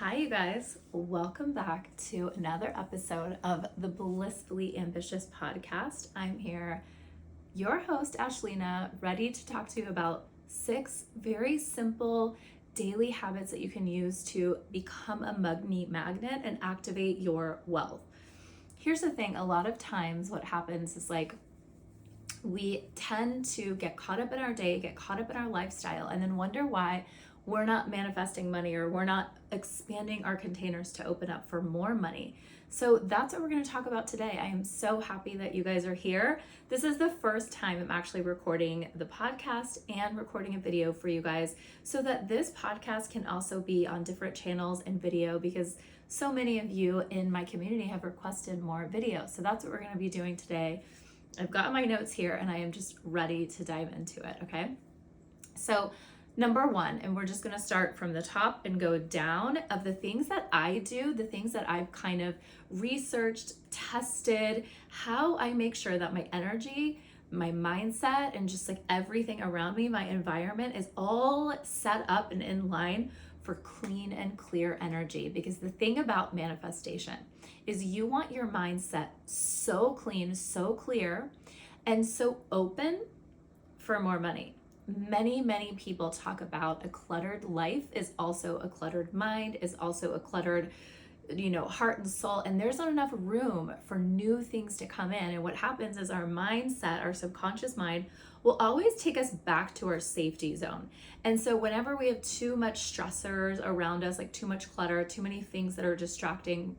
Hi, you guys. Welcome back to another episode of the Blissfully Ambitious podcast. I'm here, your host, Ashlina, ready to talk to you about 6 very simple daily habits that you can use to become a money magnet and activate your wealth. Here's the thing, a lot of times what happens is we tend to get caught up in our day, get caught up in our lifestyle, and then wonder why we're not manifesting money or we're not expanding our containers to open up for more money. So that's what we're going to talk about today. I am so happy that you guys are here. This is the first time I'm actually recording the podcast and recording a video for you guys so that this podcast can also be on different channels and video because so many of you in my community have requested more videos. So that's what we're going to be doing today. I've got my notes here and I am just ready to dive into it, okay? So number 1, and we're just gonna start from the top and go down of the things that I do, the things that I've kind of researched, tested, how I make sure that my energy, my mindset, and just like everything around me, my environment is all set up and in line for clean and clear energy. Because the thing about manifestation is you want your mindset so clean, so clear, and so open for more money. Many people talk about a cluttered life is also a cluttered mind, is also a cluttered, heart and soul, and there's not enough room for new things to come in. And what happens is our mindset, our subconscious mind, will always take us back to our safety zone. And so whenever we have too much stressors around us, like too much clutter, too many things that are distracting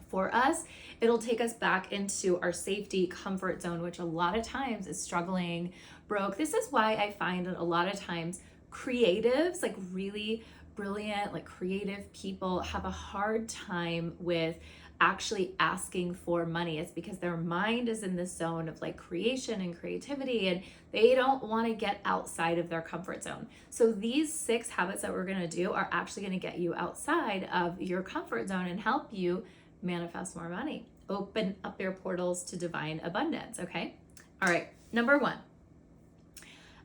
for us, it'll take us back into our safety comfort zone, which a lot of times is struggling, broke. This is why I find that a lot of times creatives, like really brilliant, like creative people, have a hard time with actually asking for money. It's because their mind is in this zone of like creation and creativity, and they don't want to get outside of their comfort zone. So these 6 habits that we're going to do are actually going to get you outside of your comfort zone and help you manifest more money. Open up your portals to divine abundance, okay? All right, number 1.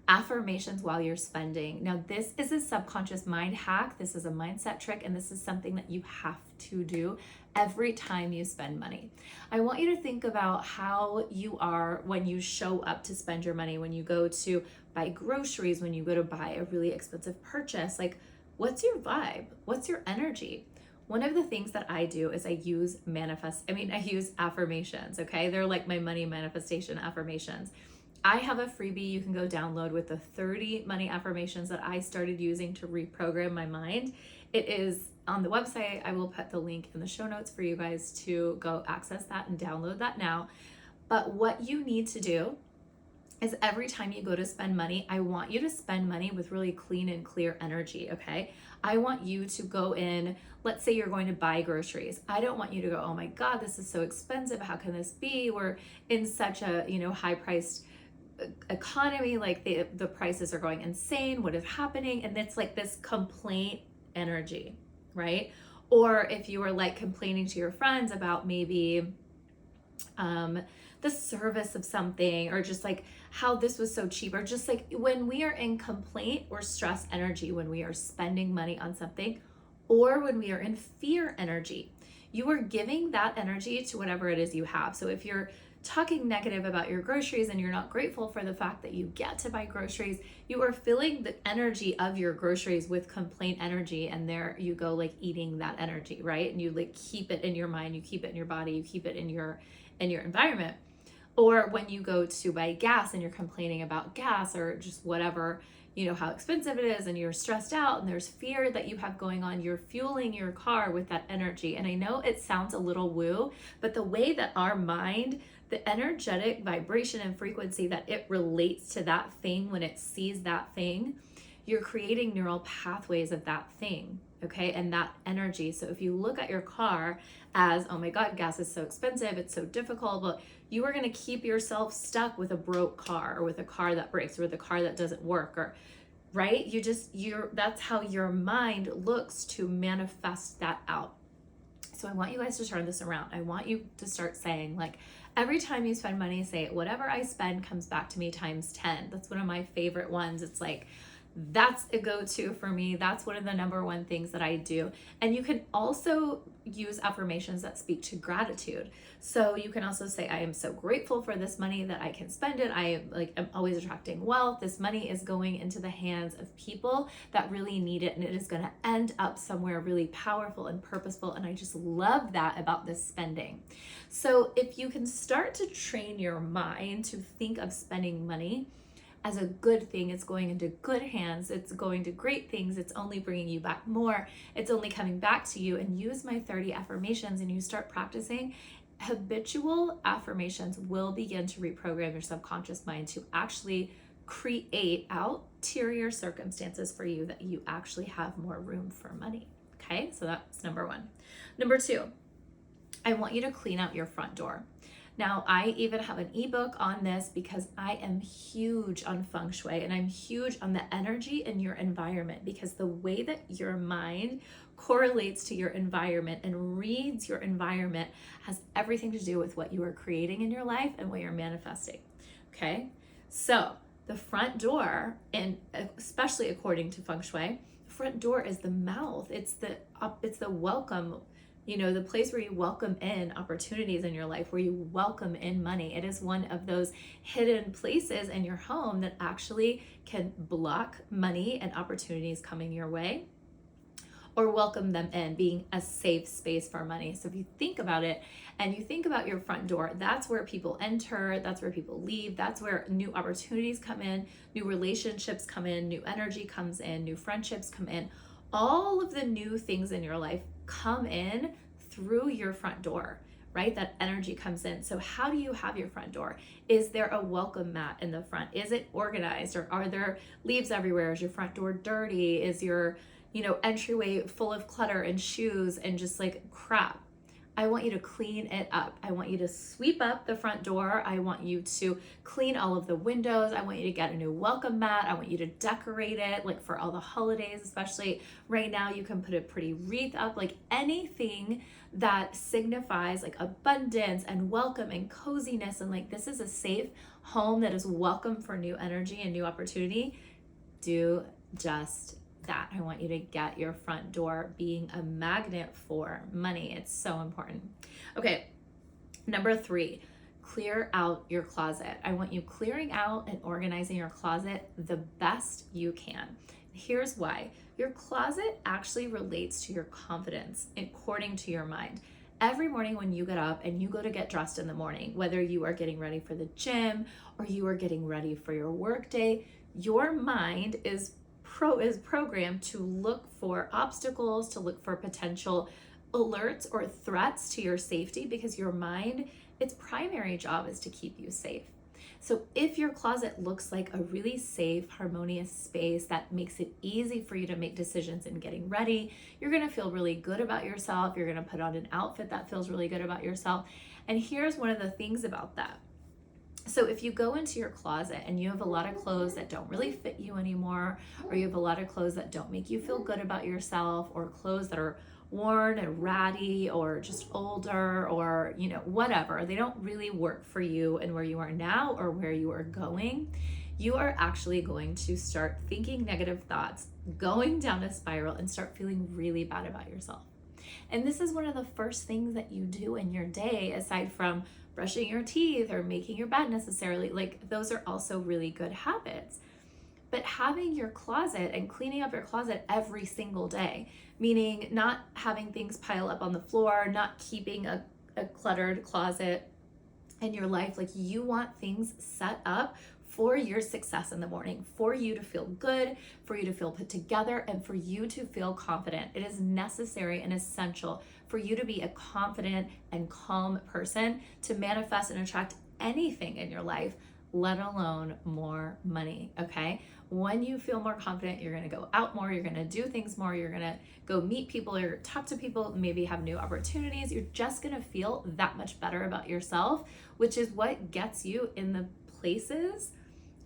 Affirmations while you're spending. Now, this is a subconscious mind hack. This is a mindset trick, and this is something that you have to do every time you spend money. I want you to think about how you are when you show up to spend your money, when you go to buy groceries, when you go to buy a really expensive purchase. Like, what's your vibe? What's your energy? One of the things that I do is I use affirmations, okay? They're like my money manifestation affirmations. I have a freebie you can go download with the 30 money affirmations that I started using to reprogram my mind. It is on the website. I will put the link in the show notes for you guys to go access that and download that now. But what you need to do is every time you go to spend money, I want you to spend money with really clean and clear energy, okay? I want you to go in, let's say you're going to buy groceries. I don't want you to go, oh my God, this is so expensive. How can this be? We're in such a, high-priced economy, like the prices are going insane. What is happening? And it's like this complaint energy, right? Or if you were like complaining to your friends about maybe the service of something, or just like how this was so cheap, or just like when we are in complaint or stress energy, when we are spending money on something, or when we are in fear energy, you are giving that energy to whatever it is you have. So if you're talking negative about your groceries and you're not grateful for the fact that you get to buy groceries, you are filling the energy of your groceries with complaint energy, and there you go, like eating that energy, right? And you like keep it in your mind, you keep it in your body, you keep it in your environment. Or when you go to buy gas and you're complaining about gas or just whatever, how expensive it is, and you're stressed out and there's fear that you have going on, you're fueling your car with that energy. And I know it sounds a little woo, but the way that our mind, the energetic vibration and frequency that it relates to that thing when it sees that thing, you're creating neural pathways of that thing, okay? And that energy. So if you look at your car as, oh my God, gas is so expensive, it's so difficult, but you are going to keep yourself stuck with a broke car, or with a car that breaks, or with a car that doesn't work, or right? That's how your mind looks to manifest that out. So I want you guys to turn this around. I want you to start saying, like, every time you spend money, say, whatever I spend comes back to me times 10. That's one of my favorite ones. It's like, That's a go-to for me. That's one of the number one things that I do. And you can also use affirmations that speak to gratitude. So you can also say, I am so grateful for this money that I can spend it. I'm always attracting wealth. This money is going into the hands of people that really need it, and it is going to end up somewhere really powerful and purposeful. And I just love that about this spending. So if you can start to train your mind to think of spending money as a good thing, it's going into good hands, it's going to great things, it's only bringing you back more, it's only coming back to you, and use my 30 affirmations and you start practicing, habitual affirmations will begin to reprogram your subconscious mind to actually create ulterior circumstances for you that you actually have more room for money. Okay, so that's number one. Number two, I want you to clean out your front door. Now, I even have an ebook on this because I am huge on feng shui, and I'm huge on the energy in your environment, because the way that your mind correlates to your environment and reads your environment has everything to do with what you are creating in your life and what you're manifesting. Okay, so the front door, and especially according to feng shui, the front door is the mouth. It's the welcome. The place where you welcome in opportunities in your life, where you welcome in money. It is one of those hidden places in your home that actually can block money and opportunities coming your way, or welcome them in, being a safe space for money. So if you think about it and you think about your front door, that's where people enter, that's where people leave, that's where new opportunities come in, new relationships come in, new energy comes in, new friendships come in. All of the new things in your life come in through your front door, right? That energy comes in. So how do you have your front door? Is there a welcome mat in the front? Is it organized, or are there leaves everywhere? Is your front door dirty? Is your, entryway full of clutter and shoes and just like crap? I want you to clean it up. I want you to sweep up the front door. I want you to clean all of the windows. I want you to get a new welcome mat. I want you to decorate it, like for all the holidays, especially right now. You can put a pretty wreath up, like anything that signifies like abundance and welcome and coziness, and like this is a safe home that is welcome for new energy and new opportunity. Do just that. I want you to get your front door being a magnet for money. It's so important. Okay, number three, clear out your closet. I want you clearing out and organizing your closet the best you can. Here's why. Your closet actually relates to your confidence according to your mind. Every morning when you get up and you go to get dressed in the morning, whether you are getting ready for the gym or you are getting ready for your work day, your mind is programmed to look for obstacles, to look for potential alerts or threats to your safety, because your mind, its primary job is to keep you safe. So if your closet looks like a really safe, harmonious space that makes it easy for you to make decisions in getting ready, you're going to feel really good about yourself. You're going to put on an outfit that feels really good about yourself. And here's one of the things about that. So if you go into your closet and you have a lot of clothes that don't really fit you anymore, or you have a lot of clothes that don't make you feel good about yourself, or clothes that are worn and ratty or just older, or whatever, they don't really work for you and where you are now or where you are going, you are actually going to start thinking negative thoughts, going down a spiral, and start feeling really bad about yourself. And this is one of the first things that you do in your day, aside from brushing your teeth or making your bed necessarily. Like, those are also really good habits. But having your closet and cleaning up your closet every single day, meaning not having things pile up on the floor, not keeping a cluttered closet in your life. Like, you want things set up for your success in the morning, for you to feel good, for you to feel put together, and for you to feel confident. It is necessary and essential for you to be a confident and calm person to manifest and attract anything in your life, let alone more money, okay? When you feel more confident, you're gonna go out more, you're gonna do things more, you're gonna go meet people or talk to people, maybe have new opportunities. You're just gonna feel that much better about yourself, which is what gets you in the places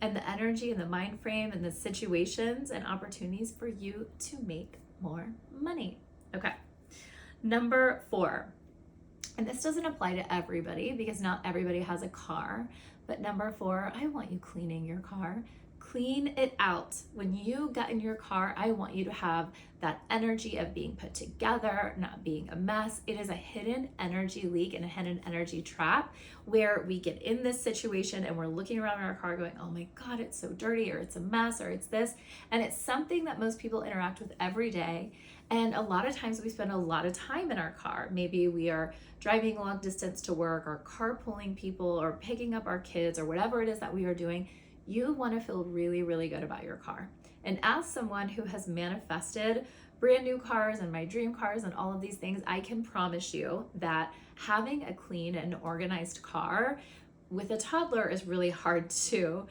and the energy and the mind frame and the situations and opportunities for you to make more money. Okay. Number 4, and this doesn't apply to everybody because not everybody has a car, but number 4, I want you cleaning your car. clean it out. When you get in your car, I want you to have that energy of being put together, not being a mess. It is a hidden energy leak and a hidden energy trap where we get in this situation and we're looking around in our car going, oh my God, it's so dirty, or it's a mess, or it's this. And it's something that most people interact with every day. And a lot of times we spend a lot of time in our car. Maybe we are driving long distance to work, or carpooling people, or picking up our kids, or whatever it is that we are doing. You want to feel really, really good about your car. And as someone who has manifested brand new cars and my dream cars and all of these things, I can promise you that having a clean and organized car with a toddler is really hard too.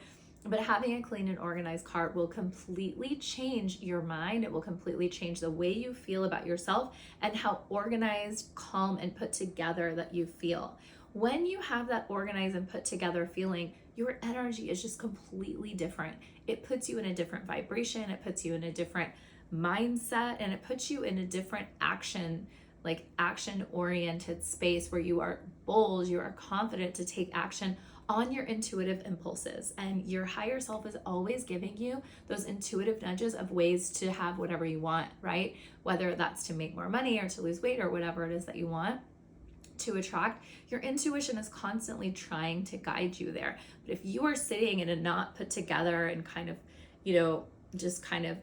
But having a clean and organized car will completely change your mind. It will completely change the way you feel about yourself and how organized, calm, and put together that you feel. When you have that organized and put together feeling, your energy is just completely different. It puts you in a different vibration, it puts you in a different mindset, and it puts you in a different action-oriented space where you are bold, you are confident to take action on your intuitive impulses. And your higher self is always giving you those intuitive nudges of ways to have whatever you want, right? Whether that's to make more money or to lose weight or whatever it is that you want to attract, your intuition is constantly trying to guide you there. But if you are sitting in a not put together and kind of, just kind of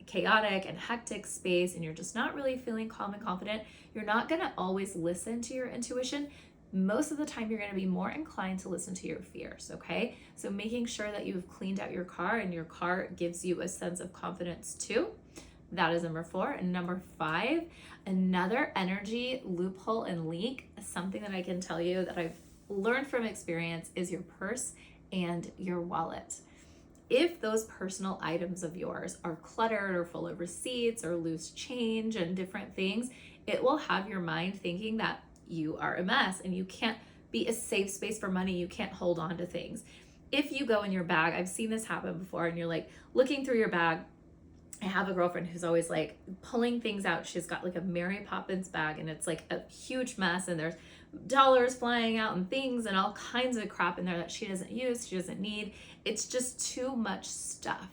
chaotic and hectic space, and you're just not really feeling calm and confident, you're not going to always listen to your intuition. Most of the time, you're going to be more inclined to listen to your fears, okay? So making sure that you've cleaned out your car and your car gives you a sense of confidence too. That is number 4. And number 5, another energy loophole and leak, something that I can tell you that I've learned from experience, is your purse and your wallet. If those personal items of yours are cluttered or full of receipts or loose change and different things, it will have your mind thinking that you are a mess and you can't be a safe space for money. You can't hold on to things. If you go in your bag, I've seen this happen before, and you're like looking through your bag. I have a girlfriend who's always like pulling things out. She's got like a Mary Poppins bag, and it's like a huge mess, and there's dollars flying out and things and all kinds of crap in there that she doesn't use, she doesn't need. It's just too much stuff,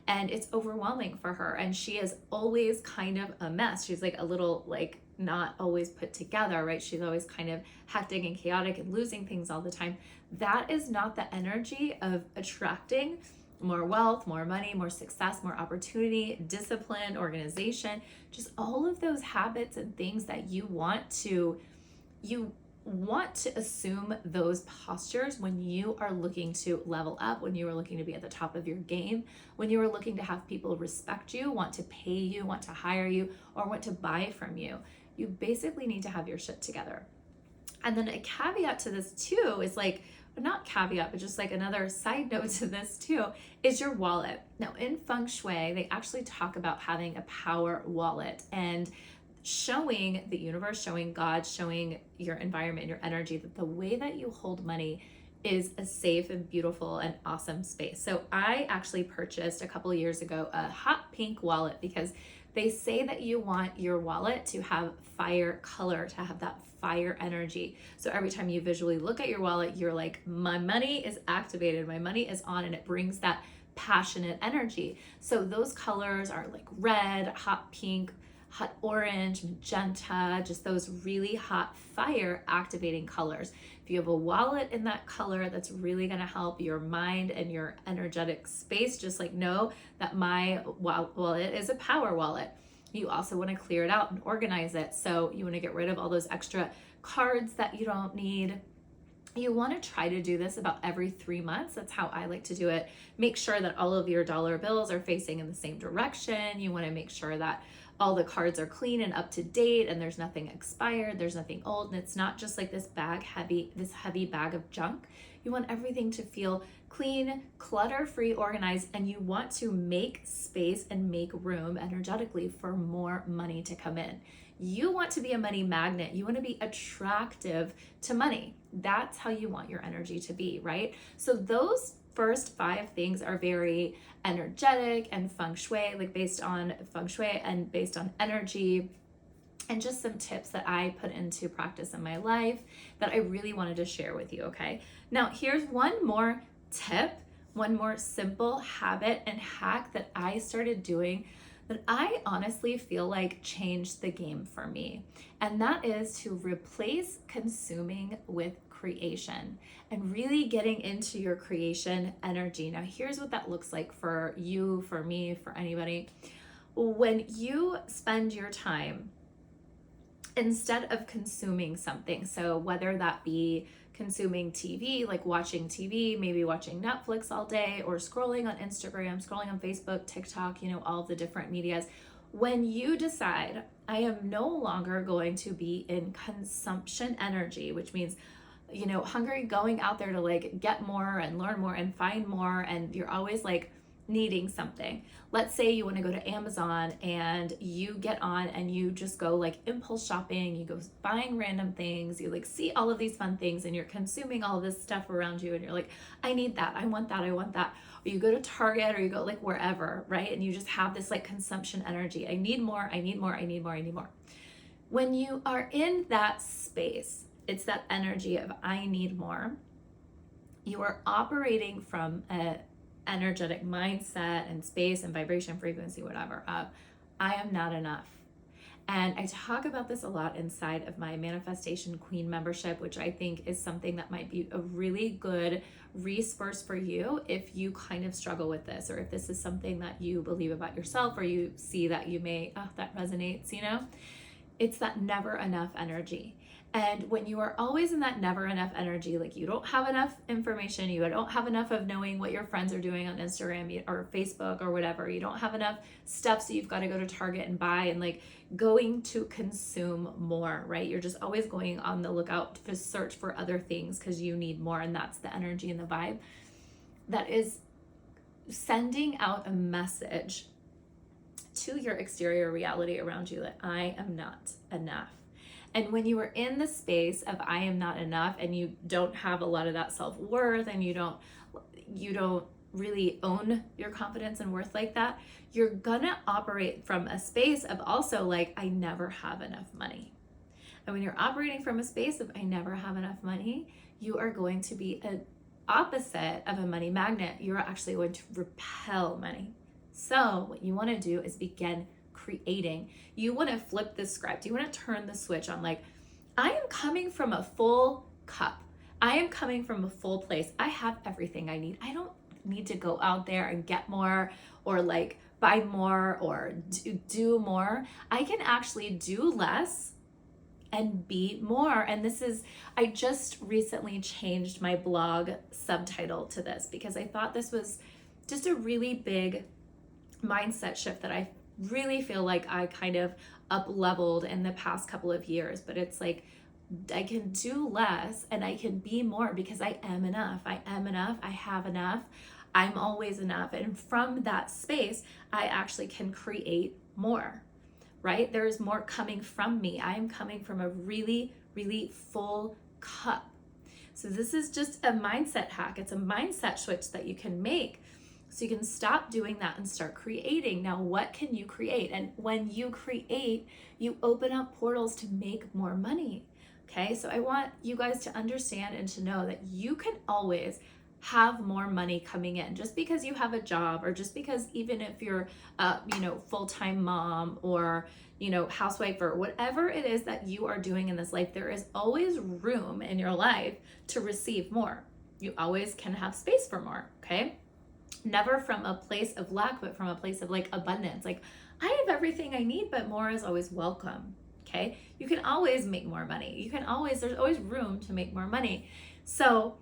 and it's overwhelming for her, and she is always kind of a mess. She's like a little like not always put together, right? She's always kind of hectic and chaotic and losing things all the time. That is not the energy of attracting more wealth, more money, more success, more opportunity, discipline, organization, just all of those habits and things that you want to assume those postures when you are looking to level up, when you are looking to be at the top of your game, when you are looking to have people respect you, want to pay you, want to hire you, or want to buy from you. You basically need to have your shit together. And then a caveat to this too is like, not caveat, but just like another side note to this too, is your wallet. Now in Feng Shui, they actually talk about having a power wallet and showing the universe, showing God, showing your environment, your energy, that the way that you hold money is a safe and beautiful and awesome space. So I actually purchased a couple of years ago a hot pink wallet because they say that you want your wallet to have fire color, to have that fire energy. So every time you visually look at your wallet, you're like, my money is activated, my money is on, and it brings that passionate energy. So those colors are like red, hot pink, hot orange, magenta, just those really hot fire activating colors. If you have a wallet in that color, that's really going to help your mind and your energetic space. Just like know that my wallet is a power wallet. You also want to clear it out and organize it. So you want to get rid of all those extra cards that you don't need. You want to try to do this about every 3 months. That's how I like to do it. Make sure that all of your dollar bills are facing in the same direction. You want to make sure that all the cards are clean and up to date, and there's nothing expired, there's nothing old, and it's not just like this heavy bag of junk. You want everything to feel clean, clutter-free, organized, and you want to make space and make room energetically for more money to come in. You want to be a money magnet. You want to be attractive to money. That's how you want your energy to be, right? So those first 5 things are very energetic and feng shui, like based on feng shui and based on energy, and just some tips that I put into practice in my life that I really wanted to share with you, okay? Now, here's one more tip one more simple habit and hack that I started doing that I honestly feel like changed the game for me. And that is to replace consuming with creation and really getting into your creation energy. Now, here's what that looks like for you, for me, for anybody. When you spend your time, instead of consuming something, so whether that be consuming TV, like watching TV, maybe watching Netflix all day, or scrolling on Instagram, scrolling on Facebook, TikTok, all of the different medias, when you decide, I am no longer going to be in consumption energy, which means hungry, going out there to like get more and learn more and find more, and you're always like needing something. Let's say you want to go to Amazon and you get on and you just go like impulse shopping, you go buying random things, you like see all of these fun things and you're consuming all of this stuff around you and you're like, I need that, I want that, I want that. Or you go to Target or you go like wherever, right? And you just have this like consumption energy. I need more, I need more, I need more, I need more. When you are in that space, it's that energy of I need more. You are operating from a energetic mindset and space and vibration, frequency, whatever, of I am not enough. And I talk about this a lot inside of my Manifestation Queen membership, which I think is something that might be a really good resource for you if you kind of struggle with this, or if this is something that you believe about yourself, or you see that you may, that resonates, It's that never enough energy. And when you are always in that never enough energy, like you don't have enough information, you don't have enough of knowing what your friends are doing on Instagram or Facebook or whatever, you don't have enough stuff, so you've got to go to Target and buy and like going to consume more, right? You're just always going on the lookout to search for other things because you need more, and that's the energy and the vibe that is sending out a message to your exterior reality around you that I am not enough. And when you are in the space of I am not enough, and you don't have a lot of that self-worth, and you don't really own your confidence and worth like that, you're gonna operate from a space of also like, I never have enough money. And when you're operating from a space of I never have enough money, you are going to be an opposite of a money magnet. You're actually going to repel money. So what you want to do is begin creating. You want to flip the script. You want to turn the switch on, like, I am coming from a full cup. I am coming from a full place. I have everything I need. I don't need to go out there and get more, or like buy more, or do more. I can actually do less and be more. And I just recently changed my blog subtitle to this because I thought this was just a really big mindset shift that I really feel like I kind of up-leveled in the past couple of years. But it's like, I can do less and I can be more because I am enough. I am enough. I have enough. I'm always enough. And from that space, I actually can create more, right? There is more coming from me. I am coming from a really, really full cup. So this is just a mindset hack. It's a mindset switch that you can make. So you can stop doing that and start creating. Now, what can you create? And when you create, you open up portals to make more money. Okay, so I want you guys to understand and to know that you can always have more money coming in. Just because you have a job, or just because even if you're a full-time mom, or housewife, or whatever it is that you are doing in this life, there is always room in your life to receive more. You always can have space for more, okay? Never from a place of lack, but from a place of like abundance. Like, I have everything I need, but more is always welcome. Okay. You can always make more money. There's always room to make more money. So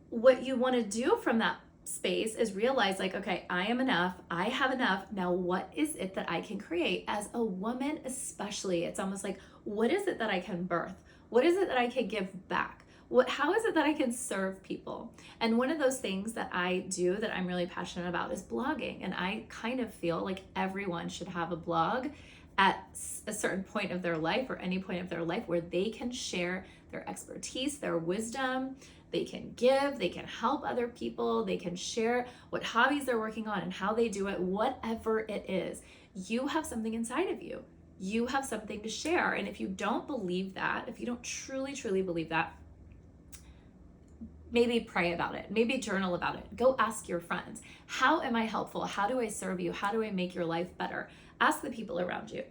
what you want to do from that space is realize, like, okay, I am enough. I have enough. Now, what is it that I can create? As a woman, especially, it's almost like, what is it that I can birth? What is it that I can give back? How is it that I can serve people? And one of those things that I do that I'm really passionate about is blogging. And I kind of feel like everyone should have a blog at a certain point of their life, or any point of their life, where they can share their expertise, their wisdom. They can give, they can help other people, they can share what hobbies they're working on and how they do it, whatever it is. You have something inside of you. You have something to share. And if you don't believe that, if you don't truly, truly believe that, maybe pray about it, maybe journal about it. Go ask your friends, how am I helpful? How do I serve you? How do I make your life better? Ask the people around you.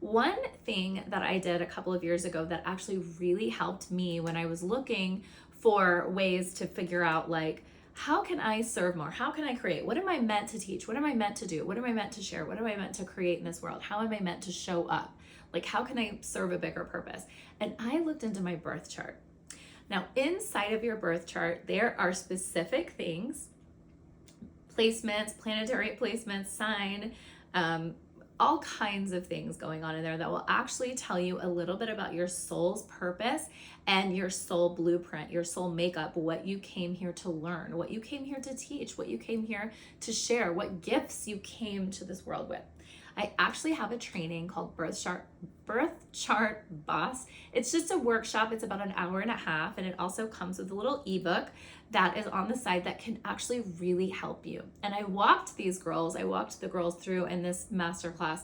One thing that I did a couple of years ago that actually really helped me when I was looking for ways to figure out, like, how can I serve more? How can I create? What am I meant to teach? What am I meant to do? What am I meant to share? What am I meant to create in this world? How am I meant to show up? Like, how can I serve a bigger purpose? And I looked into my birth chart. Now, inside of your birth chart, there are specific things, placements, planetary placements, sign, all kinds of things going on in there that will actually tell you a little bit about your soul's purpose and your soul blueprint, your soul makeup, what you came here to learn, what you came here to teach, what you came here to share, what gifts you came to this world with. I actually have a training called Birth Chart Boss. It's just a workshop. It's about an hour and a half, and it also comes with a little ebook that is on the side that can actually really help you. And I walked the girls through in this masterclass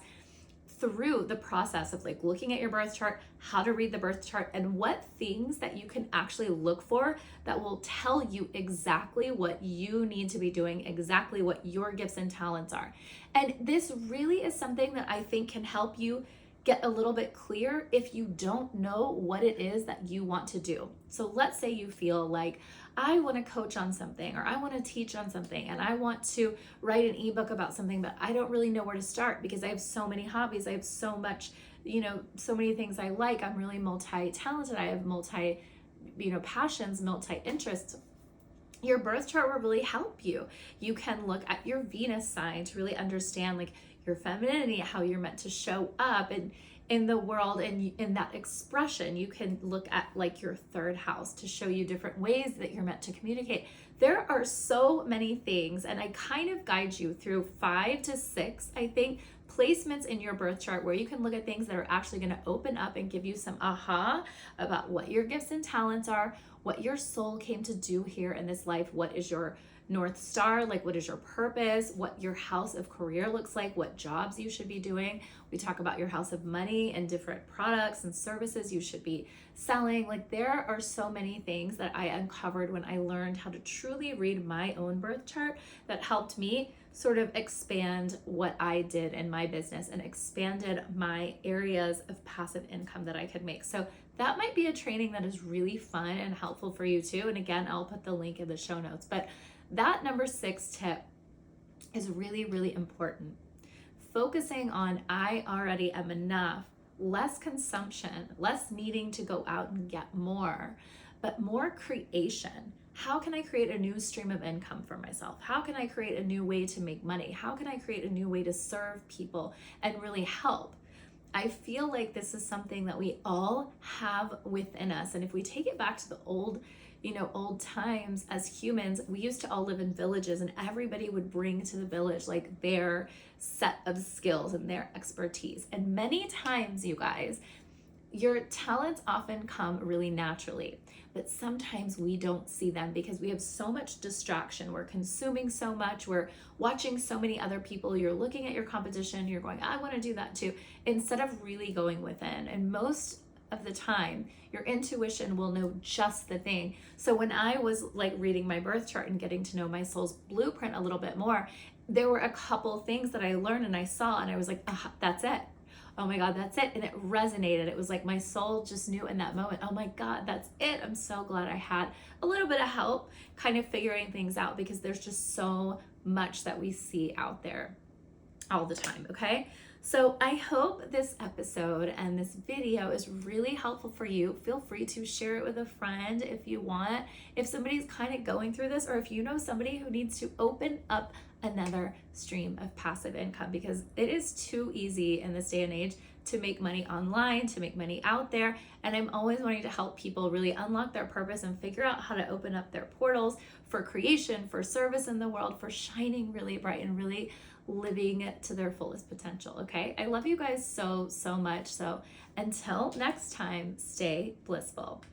through the process of, like, looking at your birth chart, how to read the birth chart, and what things that you can actually look for that will tell you exactly what you need to be doing, exactly what your gifts and talents are. And this really is something that I think can help you get a little bit clear if you don't know what it is that you want to do. So let's say you feel like, I want to coach on something, or I want to teach on something, and I want to write an ebook about something, but I don't really know where to start because I have so many hobbies. I have so much, so many things I like. I'm really multi-talented. I have multi, passions, multi-interests. Your birth chart will really help you. You can look at your Venus sign to really understand, like, your femininity, how you're meant to show up in the world, and in that expression. You can look at, like, your third house to show you different ways that you're meant to communicate. There are so many things, and I kind of guide you through 5 to 6, I think, placements in your birth chart where you can look at things that are actually going to open up and give you some aha about what your gifts and talents are, what your soul came to do here in this life, what is your North Star, like, what is your purpose, what your house of career looks like, what jobs you should be doing. We talk about your house of money and different products and services you should be selling. Like, there are so many things that I uncovered when I learned how to truly read my own birth chart that helped me sort of expand what I did in my business and expanded my areas of passive income that I could make. So that might be a training that is really fun and helpful for you too. And again, I'll put the link in the show notes. But that number 6 tip is really, really important. Focusing on, I already am enough, less consumption, less needing to go out and get more, but more creation. How can I create a new stream of income for myself? How can I create a new way to make money? How can I create a new way to serve people and really help? I feel like this is something that we all have within us. And if we take it back to the old times as humans, we used to all live in villages, and everybody would bring to the village, like, their set of skills and their expertise. And many times, you guys, your talents often come really naturally, but sometimes we don't see them because we have so much distraction. We're consuming so much. We're watching so many other people. You're looking at your competition. You're going, I want to do that too, instead of really going within. And most of the time, your intuition will know just the thing. So when I was, like, reading my birth chart and getting to know my soul's blueprint a little bit more, there were a couple things that I learned and I saw, and I was like, that's it. Oh my God, that's it. And it resonated. It was like my soul just knew in that moment, oh my God, that's it. I'm so glad I had a little bit of help kind of figuring things out, because there's just so much that we see out there all the time, okay? So I hope this episode and this video is really helpful for you. Feel free to share it with a friend if you want. If somebody's kind of going through this, or if you know somebody who needs to open up another stream of passive income, because it is too easy in this day and age to make money online, to make money out there. And I'm always wanting to help people really unlock their purpose and figure out how to open up their portals for creation, for service in the world, for shining really bright and really living to their fullest potential. Okay, I love you guys so much. So until next time, stay blissful.